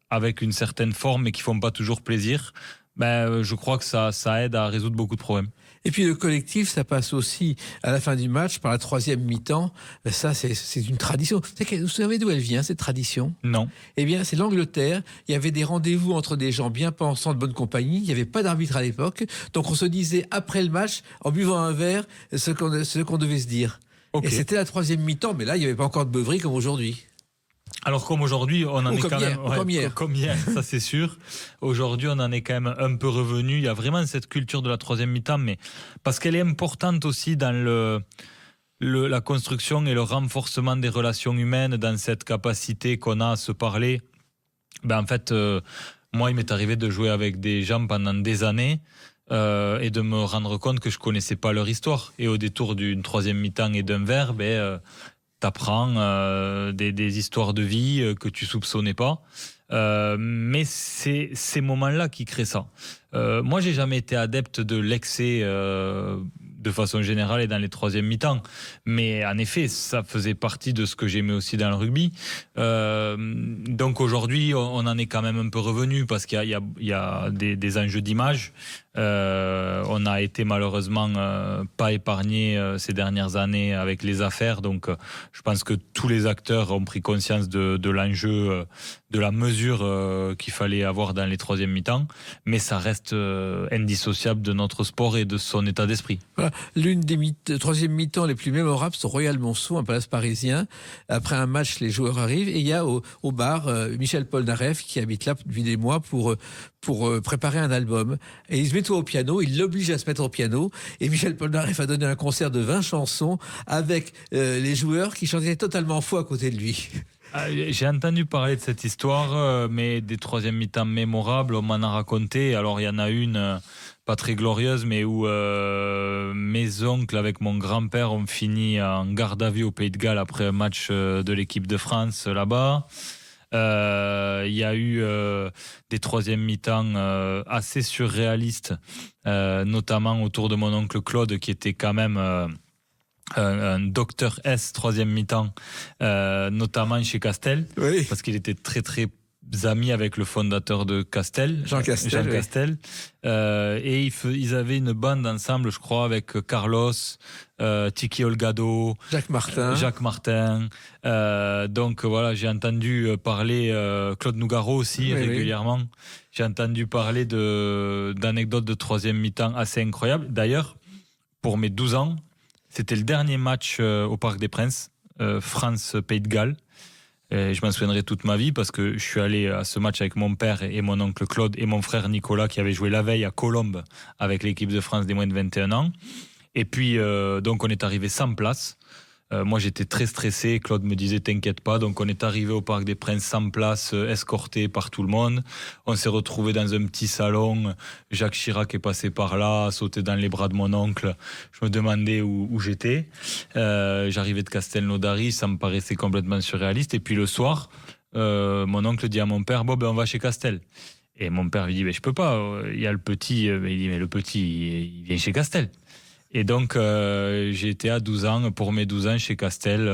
avec une certaine forme mais qui font pas toujours plaisir, je crois que ça aide à résoudre beaucoup de problèmes. Et puis le collectif, ça passe aussi à la fin du match, par la troisième mi-temps. Ça, c'est une tradition. Vous savez d'où elle vient, cette tradition ? Non. Eh bien, c'est l'Angleterre. Il y avait des rendez-vous entre des gens bien pensants, de bonne compagnie. Il n'y avait pas d'arbitre à l'époque. Donc on se disait, après le match, en buvant un verre, ce qu'on devait se dire. Okay. Et c'était la troisième mi-temps, mais là, il n'y avait pas encore de beuverie comme aujourd'hui. Alors comme aujourd'hui, on en Ou est comme quand hier, même... comme hier. Comme hier, ça c'est sûr. Aujourd'hui, on en est quand même un peu revenu. Il y a vraiment cette culture de la troisième mi-temps, mais parce qu'elle est importante aussi dans la construction et le renforcement des relations humaines, dans cette capacité qu'on a à se parler. En fait, moi, il m'est arrivé de jouer avec des gens pendant des années et de me rendre compte que je connaissais pas leur histoire. Et au détour d'une troisième mi-temps et d'un verre, t'apprends des histoires de vie que tu soupçonnais pas. Mais c'est ces moments-là qui créent ça. Moi, j'ai jamais été adepte de l'excès de façon générale et dans les troisièmes mi-temps. Mais en effet, ça faisait partie de ce que j'aimais aussi dans le rugby. Donc aujourd'hui, on en est quand même un peu revenu parce qu'il y a des enjeux d'image. On a été malheureusement pas épargné ces dernières années avec les affaires. Donc je pense que tous les acteurs ont pris conscience de l'enjeu, de la mesure qu'il fallait avoir dans les troisièmes mi-temps. Mais ça reste indissociable de notre sport et de son état d'esprit. Voilà. L'une des troisième mi-temps les plus mémorables, c'est au Royal Monceau, un palace parisien. Après un match, les joueurs arrivent et il y a au bar Michel Polnareff qui habite là depuis des mois pour préparer un album. Et il se met au piano, il l'oblige à se mettre au piano. Et Michel Polnareff a donné un concert de 20 chansons avec les joueurs qui chantaient totalement faux à côté de lui. J'ai entendu parler de cette histoire, mais des troisièmes mi-temps mémorables, on m'en a raconté. Alors il y en a une pas très glorieuse, mais où mes oncles avec mon grand-père ont fini en garde à vue au Pays de Galles après un match de l'équipe de France là-bas. Il y a eu des troisièmes mi-temps assez surréalistes, notamment autour de mon oncle Claude qui était quand même un docteur S troisième mi-temps, notamment chez Castel, Oui. parce qu'il était très très ami avec le fondateur de Castel, Jean Castel. Oui. Castel. Et ils avaient une bande ensemble, je crois, avec Carlos, Tiki Olgado, Jacques Martin. Donc voilà, j'ai entendu parler Claude Nougaro aussi, oui, régulièrement. Oui. J'ai entendu parler d'anecdotes de troisième mi-temps assez incroyables. D'ailleurs, pour mes 12 ans, c'était le dernier match au Parc des Princes, France-Pays de Galles. Et je m'en souviendrai toute ma vie parce que je suis allé à ce match avec mon père et mon oncle Claude et mon frère Nicolas qui avait joué la veille à Colombes avec l'équipe de France des moins de 21 ans. Et puis, donc, on est arrivé sans place. Moi, j'étais très stressé. Claude me disait, t'inquiète pas. Donc, on est arrivé au Parc des Princes sans place, escorté par tout le monde. On s'est retrouvé dans un petit salon. Jacques Chirac est passé par là, a sauté dans les bras de mon oncle. Je me demandais où j'étais. J'arrivais de Castelnaudary, ça me paraissait complètement surréaliste. Et puis, le soir, mon oncle dit à mon père, bon, on va chez Castel. Et mon père lui dit, je peux pas. Il y a le petit. Il dit, mais le petit, il vient chez Castel. Et donc, j'ai été à 12 ans, pour mes 12 ans chez Castel,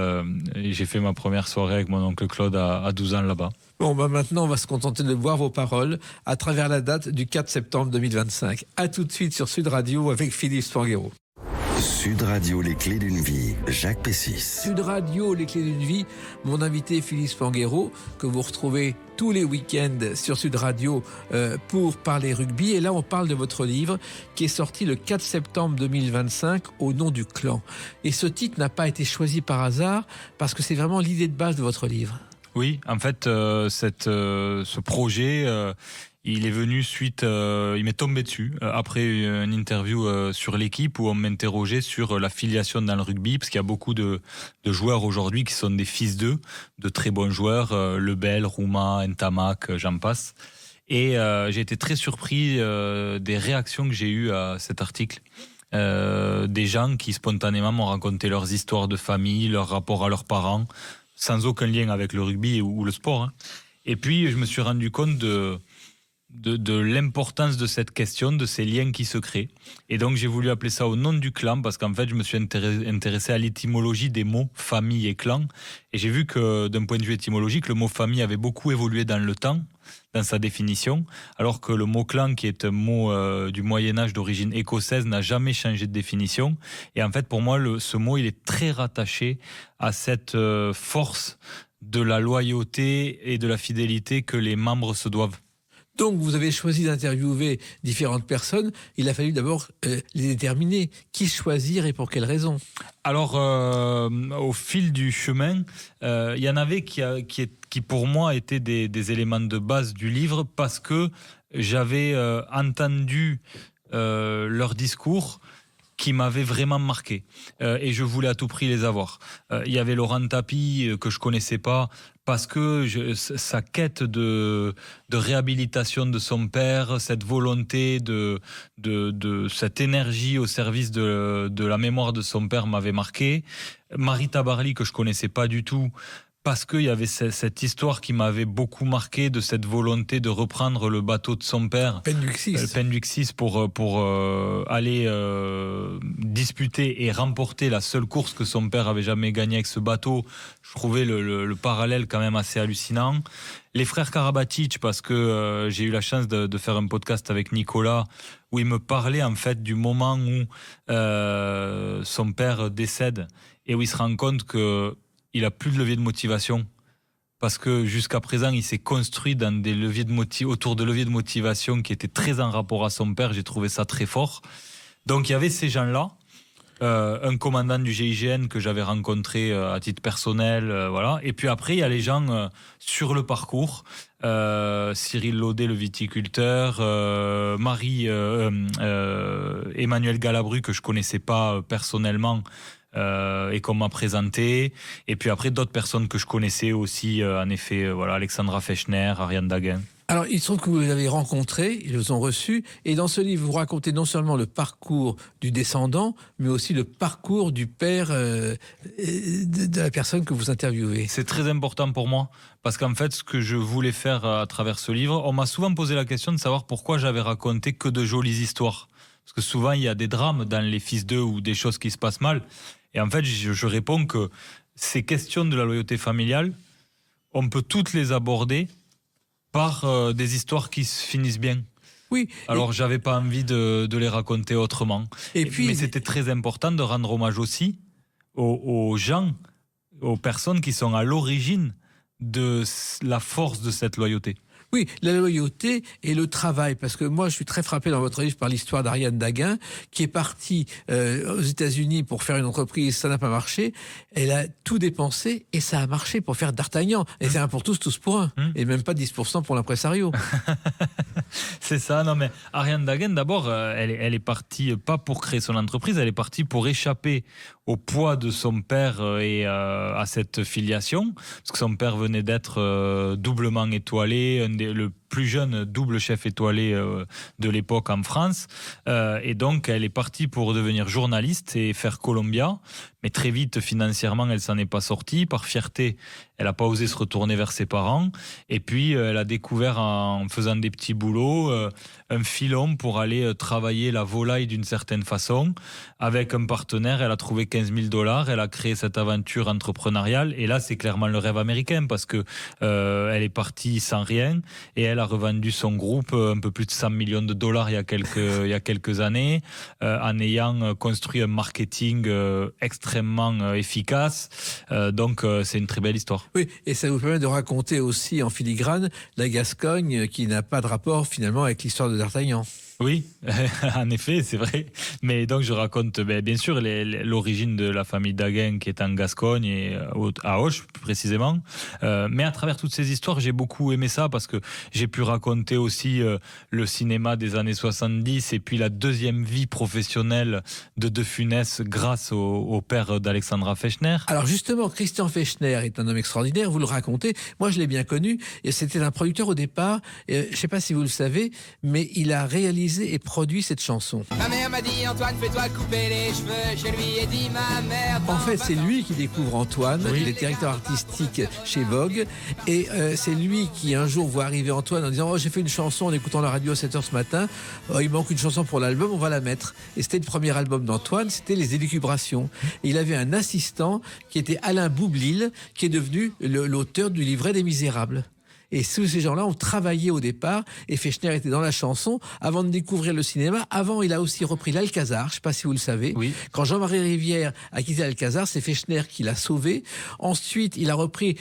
et j'ai fait ma première soirée avec mon oncle Claude à 12 ans là-bas. Bon, maintenant, on va se contenter de voir vos paroles à travers la date du 4 septembre 2025. À tout de suite sur Sud Radio avec Philippe Spanghero. Sud Radio, les clés d'une vie, Jacques Pessis. Sud Radio, les clés d'une vie, mon invité Philippe Spanghero, que vous retrouvez tous les week-ends sur Sud Radio pour parler rugby. Et là, on parle de votre livre qui est sorti le 4 septembre 2025 au nom du clan. Et ce titre n'a pas été choisi par hasard parce que c'est vraiment l'idée de base de votre livre. Oui, en fait, ce projet... il est venu il m'est tombé dessus après une interview sur l'équipe où on m'interrogeait sur la filiation dans le rugby, parce qu'il y a beaucoup de joueurs aujourd'hui qui sont des fils d'eux, de très bons joueurs, Lebel, Rouma, Ntamak, j'en passe. Et j'ai été très surpris des réactions que j'ai eues à cet article. Des gens qui spontanément m'ont raconté leurs histoires de famille, leur rapport à leurs parents, sans aucun lien avec le rugby ou le sport. Hein. Et puis je me suis rendu compte de l'importance de cette question, de ces liens qui se créent. Et donc j'ai voulu appeler ça au nom du clan, parce qu'en fait je me suis intéressé à l'étymologie des mots famille et clan, et j'ai vu que d'un point de vue étymologique, le mot famille avait beaucoup évolué dans le temps, dans sa définition, alors que le mot clan, qui est un mot du Moyen-Âge d'origine écossaise, n'a jamais changé de définition. Et en fait pour moi ce mot il est très rattaché à cette force de la loyauté et de la fidélité que les membres se doivent. Donc, vous avez choisi d'interviewer différentes personnes. Il a fallu d'abord les déterminer. Qui choisir et pour quelles raisons? Alors, au fil du chemin, il y en avait qui pour moi étaient des éléments de base du livre parce que j'avais entendu leur discours qui m'avait vraiment marqué et je voulais à tout prix les avoir. Il y avait Laurent Tapie que je connaissais pas parce que sa quête de réhabilitation de son père, cette volonté de cette énergie au service de la mémoire de son père m'avait marqué. Marie Tabarly que je connaissais pas du tout, parce qu'il y avait cette histoire qui m'avait beaucoup marqué de cette volonté de reprendre le bateau de son père, Penduxis, pour aller disputer et remporter la seule course que son père avait jamais gagnée avec ce bateau. Je trouvais le parallèle quand même assez hallucinant. Les frères Karabatic, parce que j'ai eu la chance de faire un podcast avec Nicolas où il me parlait en fait du moment où son père décède et où il se rend compte que il a plus de levier de motivation parce que jusqu'à présent il s'est construit dans des leviers autour de leviers de motivation qui étaient très en rapport à son père. J'ai trouvé ça très fort. Donc il y avait ces gens-là, un commandant du GIGN que j'avais rencontré à titre personnel, voilà. Et puis après il y a les gens sur le parcours, Cyril Laudet le viticulteur, Emmanuel Galabru que je connaissais pas personnellement. Et qu'on m'a présenté, et puis après d'autres personnes que je connaissais aussi, en effet, voilà, Alexandra Fechner, Ariane Daguin. Alors, il se trouve que vous les avez rencontrés, ils vous ont reçus, et dans ce livre, vous racontez non seulement le parcours du descendant, mais aussi le parcours du père de la personne que vous interviewez. C'est très important pour moi, parce qu'en fait, ce que je voulais faire à travers ce livre, on m'a souvent posé la question de savoir pourquoi j'avais raconté que de jolies histoires. Parce que souvent, il y a des drames dans Les Fils d'eux ou des choses qui se passent mal. Et en fait, je réponds que ces questions de la loyauté familiale, on peut toutes les aborder par des histoires qui se finissent bien. Oui. Alors, j'avais pas envie de les raconter autrement. Mais c'était très important de rendre hommage aussi aux gens, aux personnes qui sont à l'origine de la force de cette loyauté. Oui, la loyauté et le travail, parce que moi je suis très frappé dans votre livre par l'histoire d'Ariane Daguin, qui est partie aux États-Unis pour faire une entreprise, ça n'a pas marché, elle a tout dépensé et ça a marché pour faire D'Artagnan, et c'est un pour tous, tous pour un, et même pas 10% pour l'impresario. C'est ça, non mais Ariane Daguin d'abord, elle est partie pas pour créer son entreprise, elle est partie pour échapper au poids de son père et à cette filiation, parce que son père venait d'être doublement étoilé, le plus jeune double chef étoilé de l'époque en France, et donc elle est partie pour devenir journaliste et faire Columbia, mais très vite financièrement elle s'en est pas sortie, par fierté elle n'a pas osé se retourner vers ses parents, et puis elle a découvert en faisant des petits boulots un filon pour aller travailler la volaille d'une certaine façon. Avec un partenaire, elle a trouvé $15,000, elle a créé cette aventure entrepreneuriale, et là c'est clairement le rêve américain, parce que elle est partie sans rien, et elle a revendu son groupe un peu plus de $100 millions il y a quelques années, en ayant construit un marketing extrêmement efficace. Donc c'est une très belle histoire. Oui, et ça vous permet de raconter aussi en filigrane la Gascogne qui n'a pas de rapport finalement avec l'histoire de D'Artagnan. Oui, en effet, c'est vrai. Mais donc je raconte bien sûr l'origine de la famille Daguin qui est en Gascogne et à Auch plus précisément. Mais à travers toutes ces histoires, j'ai beaucoup aimé ça parce que j'ai pu raconter aussi le cinéma des années 70 et puis la deuxième vie professionnelle de De Funès grâce au père d'Alexandra Fechner. Alors justement, Christian Fechner est un homme extraordinaire, vous le racontez. Moi, je l'ai bien connu. Et c'était un producteur au départ. Je ne sais pas si vous le savez, mais il a réalisé et produit cette chanson. Ma mère m'a dit Antoine, fais-toi couper les cheveux. Je lui ai dit ma mère. En fait, c'est lui qui découvre Antoine. Oui. Il est directeur artistique chez Vogue. Et c'est lui qui un jour voit arriver Antoine en disant j'ai fait une chanson en écoutant la radio à 7h ce matin. Il manque une chanson pour l'album, on va la mettre. Et c'était le premier album d'Antoine, c'était Les Élucubrations. Et il avait un assistant qui était Alain Boublil, qui est devenu l'auteur du livret des Misérables. Et tous ces gens-là ont travaillé au départ, et Fechner était dans la chanson avant de découvrir le cinéma. Avant, il a aussi repris l'Alcazar, je ne sais pas si vous le savez. Oui. Quand Jean-Marie Rivière a quitté l'Alcazar, c'est Fechner qui l'a sauvé. Ensuite, il a repris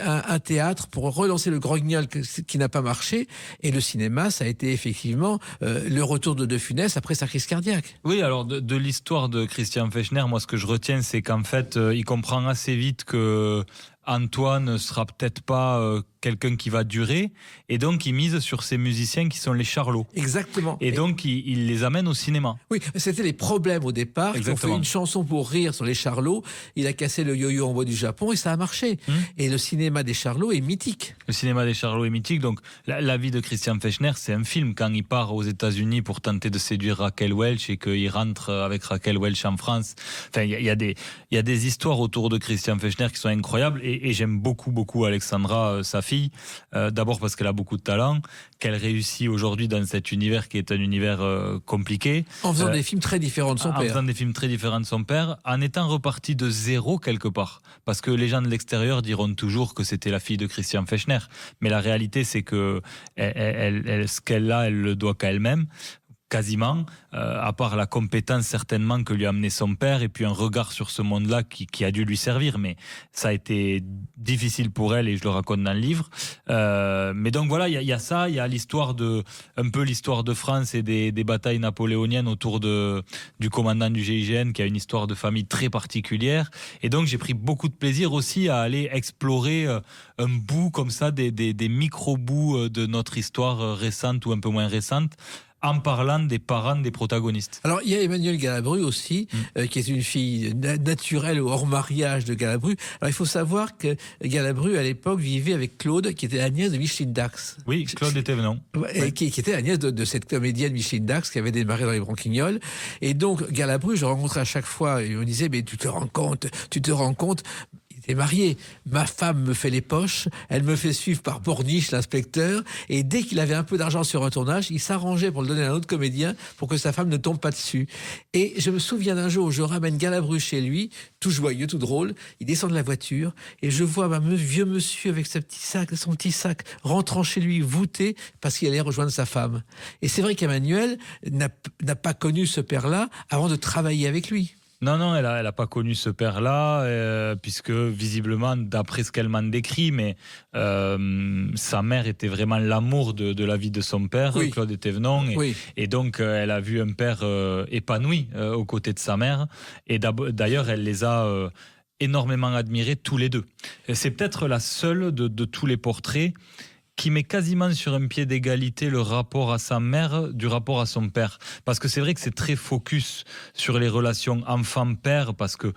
un théâtre pour relancer le Grognol qui n'a pas marché. Et le cinéma, ça a été effectivement le retour de Funès après sa crise cardiaque. Oui, alors de l'histoire de Christian Fechner, moi ce que je retiens, c'est qu'en fait, il comprend assez vite que Antoine ne sera peut-être pas quelqu'un qui va durer, et donc il mise sur ces musiciens qui sont les charlots. Exactement. Et donc il les amène au cinéma. Oui, c'était les problèmes au départ. Ils ont fait une chanson pour rire sur les charlots. Il a cassé le yo-yo en bois du Japon et ça a marché. Et le cinéma des charlots est mythique. Le cinéma des charlots est mythique. Donc la vie de Christian Fechner, c'est un film. Quand il part aux États-Unis pour tenter de séduire Raquel Welch et qu'il rentre avec Raquel Welch en France, enfin il y a des histoires autour de Christian Fechner qui sont incroyables. Et j'aime beaucoup Alexandra, sa fille. D'abord parce qu'elle a beaucoup de talent, qu'elle réussit aujourd'hui dans cet univers qui est un univers compliqué. En faisant des films très différents de son père. En faisant des films très différents de son père, en étant reparti de zéro quelque part. Parce que les gens de l'extérieur diront toujours que c'était la fille de Christian Fechner. Mais la réalité, c'est que ce qu'elle a, elle le doit qu'à elle-même. Quasiment, à part la compétence certainement que lui a amené son père et puis un regard sur ce monde-là qui a dû lui servir, mais ça a été difficile pour elle et je le raconte dans le livre. Mais donc voilà, il y a ça, il y a un peu l'histoire de France et des batailles napoléoniennes autour du commandant du GIGN qui a une histoire de famille très particulière. Et donc j'ai pris beaucoup de plaisir aussi à aller explorer un bout comme ça, des micro-bouts de notre histoire récente ou un peu moins récente, en parlant des parents des protagonistes. Alors, il y a Emmanuelle Galabru aussi, qui est une fille naturelle hors mariage de Galabru. Alors, il faut savoir que Galabru, à l'époque, vivait avec Claude, qui était la nièce de Micheline Dax. Oui, Claude était venant. Qui était la nièce de cette comédienne Micheline Dax, qui avait démarré dans Les Branquignoles. Et donc, Galabru, je rencontrais à chaque fois, et on disait, mais tu te rends compte, est marié. Ma femme me fait les poches, elle me fait suivre par Borniche, l'inspecteur, et dès qu'il avait un peu d'argent sur un tournage, il s'arrangeait pour le donner à un autre comédien pour que sa femme ne tombe pas dessus. Et je me souviens d'un jour où je ramène Galabru chez lui, tout joyeux, tout drôle, il descend de la voiture, et je vois un vieux monsieur avec son petit sac, rentrant chez lui, voûté, parce qu'il allait rejoindre sa femme. Et c'est vrai qu'Emmanuel n'a pas connu ce père-là avant de travailler avec lui. Non, elle a pas connu ce père-là, puisque visiblement, d'après ce qu'elle m'en décrit, mais sa mère était vraiment l'amour de la vie de son père, oui. Claude Thévenon, et donc elle a vu un père épanoui aux côtés de sa mère, et d'ailleurs elle les a énormément admirés tous les deux. Et c'est peut-être la seule de tous les portraits qui met quasiment sur un pied d'égalité le rapport à sa mère du rapport à son père. Parce que c'est vrai que c'est très focus sur les relations enfant-père, parce que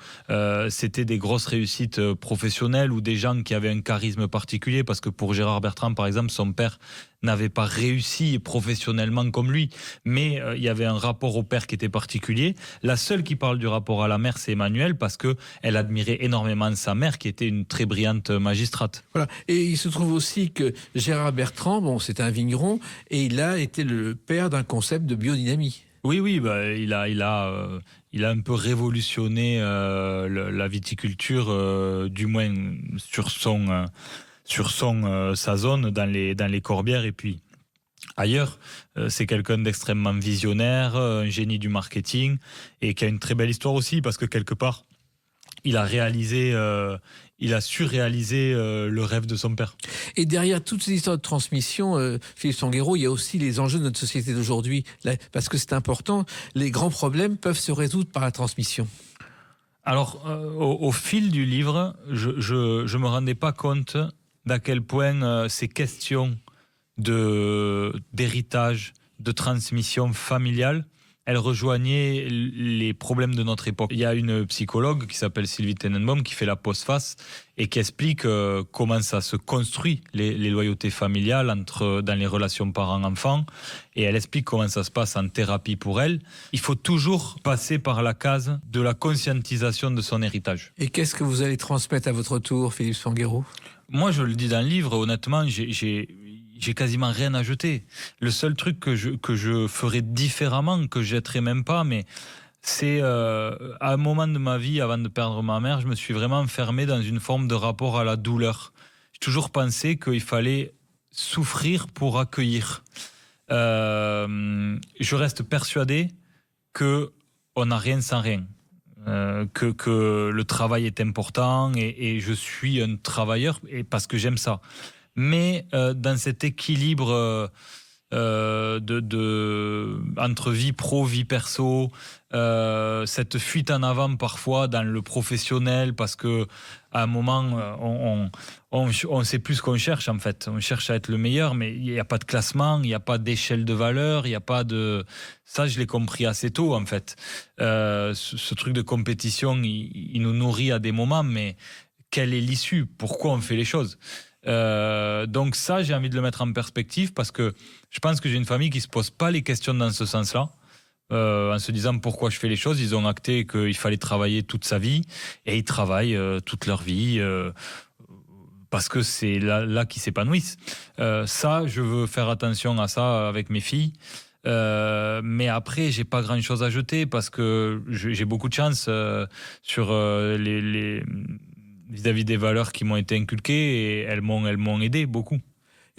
c'était des grosses réussites professionnelles ou des gens qui avaient un charisme particulier, parce que pour Gérard Bertrand, par exemple, son père n'avait pas réussi professionnellement comme lui, mais il y avait un rapport au père qui était particulier. La seule qui parle du rapport à la mère, c'est Emmanuelle, parce qu'elle admirait énormément sa mère, qui était une très brillante magistrate. Voilà. Et il se trouve aussi que Gérard Bertrand, c'est un vigneron, et il a été le père d'un concept de biodynamie. Oui, il a un peu révolutionné la viticulture, du moins sur sa zone dans les Corbières et puis ailleurs. C'est quelqu'un d'extrêmement visionnaire, un génie du marketing et qui a une très belle histoire aussi, parce que quelque part il a su réaliser le rêve de son père. Et derrière toutes ces histoires de transmission, Philippe Sanguero, il y a aussi les enjeux de notre société d'aujourd'hui, parce que c'est important, les grands problèmes peuvent se résoudre par la transmission. Alors, au fil du livre, je me rendais pas compte d'à quel point ces questions d'héritage, de transmission familiale, elles rejoignaient les problèmes de notre époque. Il y a une psychologue qui s'appelle Sylvie Tenenbaum qui fait la postface et qui explique comment ça se construit, les loyautés familiales dans les relations parents-enfants. Et elle explique comment ça se passe en thérapie pour elle. Il faut toujours passer par la case de la conscientisation de son héritage. Et qu'est-ce que vous allez transmettre à votre tour, Philippe Sanguero ? Moi, je le dis dans le livre, honnêtement, j'ai quasiment rien à jeter. Le seul truc que je ferais différemment, que je jetterais même pas, mais c'est à un moment de ma vie, avant de perdre ma mère, je me suis vraiment enfermé dans une forme de rapport à la douleur. J'ai toujours pensé qu'il fallait souffrir pour accueillir. Je reste persuadé qu'on n'a rien sans rien. Que le travail est important et je suis un travailleur et parce que j'aime ça. Mais dans cet équilibre entre vie pro, vie perso, cette fuite en avant parfois dans le professionnel parce que à un moment on sait plus ce qu'on cherche en fait. On cherche à être le meilleur, mais il n'y a pas de classement, il n'y a pas d'échelle de valeur, il n'y a pas de... Ça, je l'ai compris assez tôt en fait. Ce truc de compétition, il nous nourrit à des moments, mais quelle est l'issue? Pourquoi on fait les choses? Donc ça, j'ai envie de le mettre en perspective parce que je pense que j'ai une famille qui se pose pas les questions dans ce sens-là, en se disant pourquoi je fais les choses. Ils ont acté qu'il fallait travailler toute sa vie et ils travaillent toute leur vie parce que c'est là qu'ils s'épanouissent. Ça, je veux faire attention à ça avec mes filles. Mais après, j'ai pas grand chose à jeter parce que j'ai beaucoup de chance sur les vis-à-vis des valeurs qui m'ont été inculquées et elles m'ont aidé beaucoup.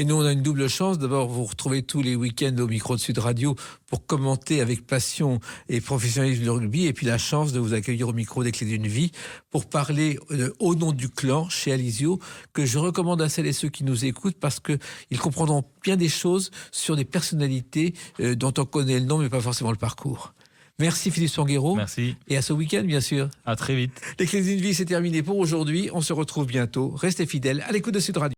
Et nous, on a une double chance. D'abord, vous retrouvez tous les week-ends au micro de Sud Radio pour commenter avec passion et professionnalisme le rugby. Et puis la chance de vous accueillir au micro des Clés d'une Vie pour parler au nom du clan chez Alizio, que je recommande à celles et ceux qui nous écoutent parce qu'ils comprendront bien des choses sur des personnalités dont on connaît le nom mais pas forcément le parcours. Merci Philippe Sanguero. Merci. Et à ce week-end, bien sûr. À très vite. Les Clés d'une Vie, c'est terminé pour aujourd'hui. On se retrouve bientôt. Restez fidèles à l'écoute de Sud Radio.